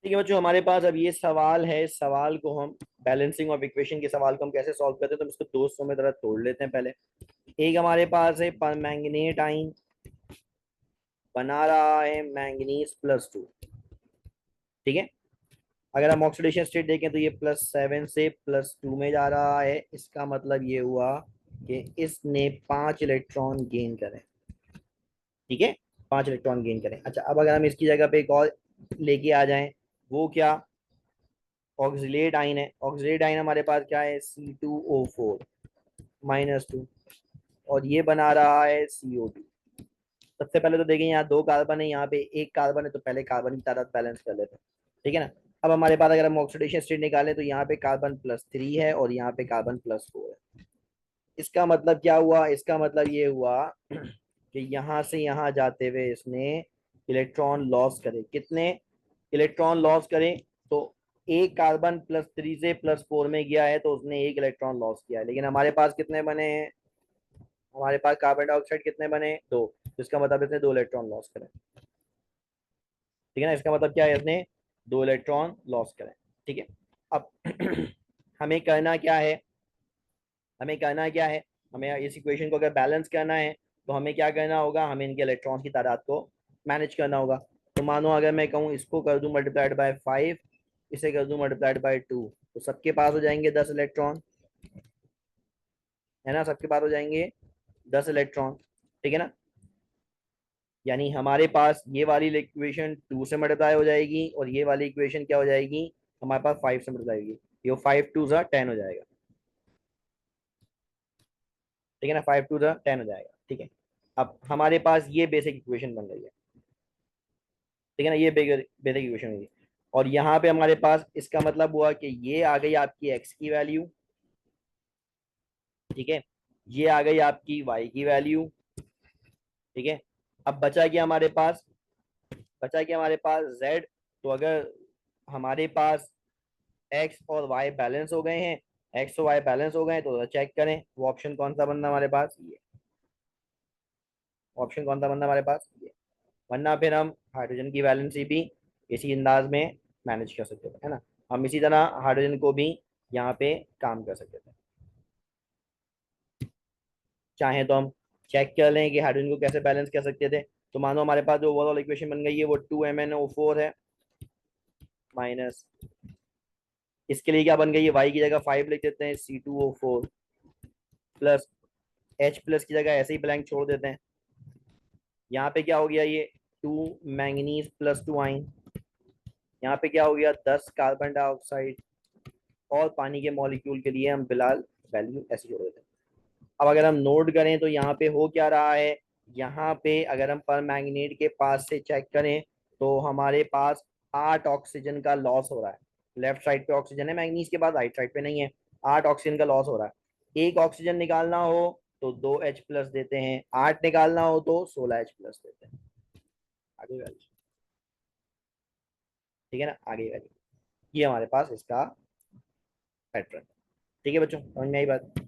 ठीक है बच्चों, हमारे पास अब ये सवाल है। इस सवाल को हम बैलेंसिंग ऑफ इक्वेशन के सवाल को हम कैसे सॉल्व करते हैं, तो हम इसको दो हिस्सों में तरह तोड़ लेते हैं। पहले एक हमारे पास है परमैंगनेट आयन बना रहा है मैंगनीज +2। ठीक है। अगर हम ऑक्सीडेशन स्टेट देखें तो ये +7 से +2 में जा रहा है। इसका मतलब ये हुआ कि इसने 5 इलेक्ट्रॉन गेन करे। ठीक है, 5 इलेक्ट्रॉन गेन करें। अच्छा, अब अगर हम इसकी जगह पे एक और लेके आ जाएं, वो क्या, ऑक्सीलेट आइन है। ऑक्सीलेट आइन हमारे पास क्या है, C2O4-2, और ये बना रहा है CO2। सबसे पहले तो देखें, यहाँ दो कार्बन है, यहाँ पे एक कार्बन है, तो पहले कार्बन की तादाद बैलेंस कर लेते हैं। ठीक है ना। अब हमारे पास अगर हम ऑक्सीडेशन स्टेट निकालें तो यहाँ पे कार्बन +3 है और यहाँ पे कार्बन +4 है। इसका मतलब क्या हुआ, इसका मतलब ये हुआ कि यहाँ से यहाँ जाते हुए इसने इलेक्ट्रॉन लॉस करे। कितने इलेक्ट्रॉन लॉस करें, तो एक कार्बन +3 से +4 में गया है तो उसने एक इलेक्ट्रॉन लॉस किया है। लेकिन हमारे पास कितने बने हैं, हमारे पास कार्बन डाइऑक्साइड कितने बने, दो। तो इसका मतलब इसने दो इलेक्ट्रॉन लॉस करें। ठीक है ना, इसका मतलब क्या है, इसने दो इलेक्ट्रॉन लॉस करें। ठीक है। अब हमें करना क्या है, हमें करना क्या है, हमें इस इक्वेशन को अगर बैलेंस करना है तो हमें क्या करना होगा, हमें इनके इलेक्ट्रॉन्स की तादाद को मैनेज करना होगा। तो मानो अगर मैं कहूँ इसको कर दूं ×5, इसे कर दूं ×2, तो सबके पास हो जाएंगे 10 इलेक्ट्रॉन। है ना, सबके पास हो जाएंगे 10 इलेक्ट्रॉन। ठीक है ना। यानी हमारे पास ये वाली इक्वेशन 2 से मल्टीप्लाई हो जाएगी और ये वाली इक्वेशन क्या हो जाएगी, हमारे पास 5 से मल्टीप्लाई होगी। ये 5 2 10 हो जाएगा। ठीक है ना, 5 2 10 हो जाएगा। ठीक है। अब हमारे पास ये बेसिक इक्वेशन बन गई है। ठीक है ना, ये बेसिक इक्वेशन हुई। और यहाँ पे हमारे पास इसका मतलब हुआ कि ये आ गई आपकी एक्स की वैल्यू। ठीक है, ये आ गई आपकी वाई की वैल्यू। ठीक है। अब बचा क्या हमारे पास, बचा क्या हमारे पास जेड। तो अगर हमारे पास एक्स और वाई बैलेंस हो गए हैं, एक्स और वाई बैलेंस हो गए तो चेक करें वो ऑप्शन कौन सा बनना हमारे पास, ये ऑप्शन कौन सा बनना हमारे पास, ये। वरना फिर हम हाइड्रोजन की वैलेंसी भी इसी अंदाज में मैनेज कर सकते थे, है ना। हम इसी तरह हाइड्रोजन को भी यहाँ पे काम कर सकते थे। चाहे तो हम चेक कर लें कि हाइड्रोजन को कैसे बैलेंस कर सकते थे। तो मानो हमारे पास जो ओवरऑल इक्वेशन बन गई है वो 2MnO4 है माइनस, इसके लिए क्या बन गई है, वाई की जगह 5 लिख देते हैं, C2O4 प्लस H+ की जगह ऐसे ही ब्लैंक छोड़ देते हैं। यहाँ पे क्या हो गया, ये 2 मैंगनीज +2 आइन। यहाँ पे क्या हो गया, 10 कार्बन डाइऑक्साइड। और पानी के मॉलिक्यूल के लिए हम फिलहाल वैल्यू ऐसी जोड़ देते हैं। अब अगर हम नोट करें तो यहाँ पे हो क्या रहा है, यहाँ पे अगर हम पर मैंगनेट के पास से चेक करें तो हमारे पास 8 ऑक्सीजन का लॉस हो रहा है। लेफ्ट साइड पे ऑक्सीजन है मैंगनीज के पास, राइट साइड पे नहीं है। 8 ऑक्सीजन का लॉस हो रहा है। एक ऑक्सीजन निकालना हो तो 2H+ देते हैं, 8 निकालना हो तो 16H+ देते हैं। आगे वैल्यू। ठीक है ना, आगे वैल्यू। ये हमारे पास इसका पैटर्न। ठीक है बच्चों, समझ में आई बात।